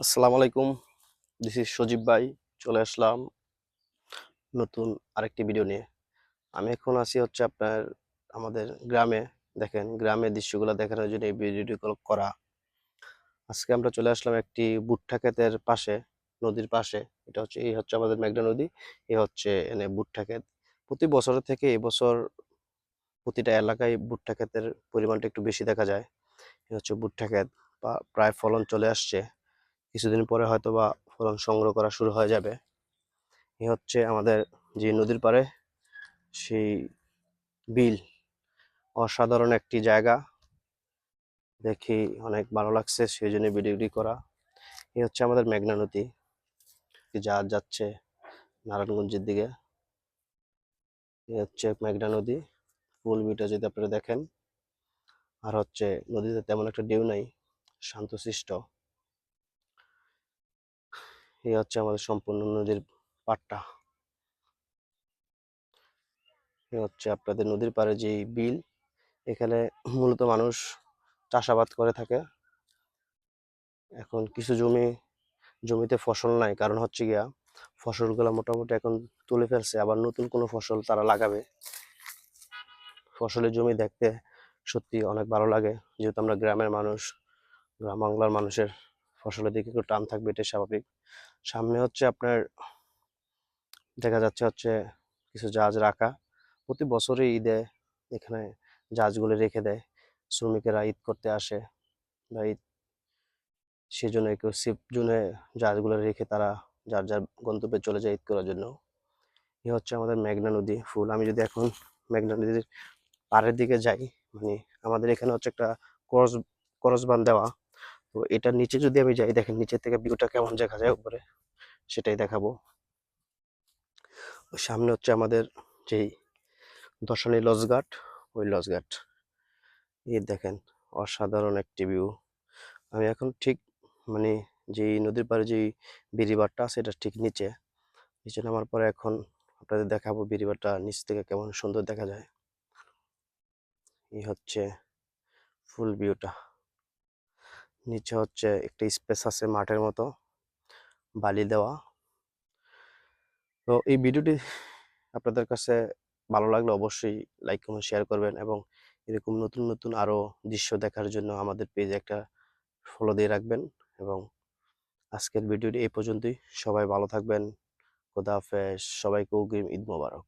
আসসালামু আলাইকুম। This is সজীব ভাই। চলে আসলাম নতুন আরেকটি ভিডিও নিয়ে। আমি এখন আছি হচ্ছে আপনার আমাদের গ্রামে। দেখেন গ্রামের দৃশ্যগুলো দেখানোর জন্য এই ভিডিওগুলো করা। আজকে আমরা চলে আসলাম একটি ভুট্টা ক্ষেতের পাশে, নদীর পাশে। এই হচ্ছে আমাদের মেঘনা নদী। এই হচ্ছে এনে ভুট্টা ক্ষেত। প্রতি বছরের থেকে এবছর প্রতিটা এলাকায় ভুট্টা ক্ষেতের পরিমাণটা একটু বেশি দেখা যায়। এই হচ্ছে ভুট্টা ক্ষেত প্রায় ফলন চলে আসছে। কিছুদিন পরে হয়তোবা ফলন সংগ্রহ করা শুরু হয়ে যাবে। এই হচ্ছে আমাদের যে নদীর পাড়ে সেই বিল, অসাধারণ একটি জায়গা। দেখি অনেক ভালো লাগছে, সেই জন্য ভিডিওটি করা। এই হচ্ছে আমাদের মেঘনা নদী, জাহাজ যাচ্ছে নারায়ণগঞ্জের দিকে। এই হচ্ছে মেঘনা নদী, ফুল ভিউটা যদি আপনারা দেখেন। আর হচ্ছে নদীতে তেমন একটা ঢেউ নাই, শান্তশিষ্ট। এই হচ্ছে আমাদের সম্পূর্ণ নদীর পাড়টা। এই হচ্ছে আপনাদের নদীর পাড়ে যে বিল, এখানে মূলত মানুষ চাষাবাদ করে থাকে। এখন কিছু জমিতে ফসল নাই, কারণ হচ্ছে গিয়া ফসলগুলো মোটামুটি এখন তুলে ফেলছে, আবার নতুন কোনো ফসল তারা লাগাবে। ফসলের জমি দেখতে সত্যি অনেক ভালো লাগে, যেহেতু আমরা গ্রামের মানুষ। গ্রাম বাংলার মানুষের ফসলের দিকে একটু টান থাকবে, এটা স্বাভাবিক। সামনে হচ্ছে আপনার দেখা যাচ্ছে হচ্ছে কিছু জাহাজ রাখা। প্রতি বছরই ঈদে এখানে জাহাজগুলো রেখে দেয়, শ্রমিকেরা ঈদ করতে আসে বা ঈদ, সেজন্য কেউ সিপ জোনে জাহাজগুলো রেখে তারা যার যার গন্তব্যে চলে যায় ঈদ করার জন্য। এ হচ্ছে আমাদের মেঘনা নদী ফুল। আমি যদি এখন মেঘনা নদীর পাড়ের দিকে যাই, মানে আমাদের এখানে হচ্ছে একটা ক্রস ক্রস বাঁধ দেওয়া। তো এটার নিচে যদি আমি যাই, দেখেন নিচের থেকে ভিউটা কেমন দেখা যায় উপরে, সেটাই দেখাবো। ওই সামনে হচ্ছে আমাদের যেই দর্শনী লঞ্চঘাট, ওই লঞ্চঘাট। এই দেখেন অসাধারণ একটি ভিউ। আমি এখন ঠিক মানে যেই নদীর পাড়ে যেই বেড়িবাঁধটা আছে, এটা ঠিক নিচে। নিচে নামার পরে এখন আপনাদের দেখাবো বেড়িবাঁধটা নিচ থেকে কেমন সুন্দর দেখা যায়। এই হচ্ছে ফুল ভিউটা। নিচে হচ্ছে একটা স্পেস আছে মাঠের মতো, বালি দেওয়া। তো এই ভিডিওটি আপনাদের কাছে ভালো লাগলে অবশ্যই লাইক কমেন্ট শেয়ার করবেন, এবং এরকম নতুন নতুন আরো দৃশ্য দেখার জন্য আমাদের পেজে একটা ফলো দিয়ে রাখবেন। এবং আজকের ভিডিওটি এই পর্যন্তই। সবাই ভালো থাকবেন। খোদা হাফেজ। সবাইকে অগ্রিম ঈদ মোবারক।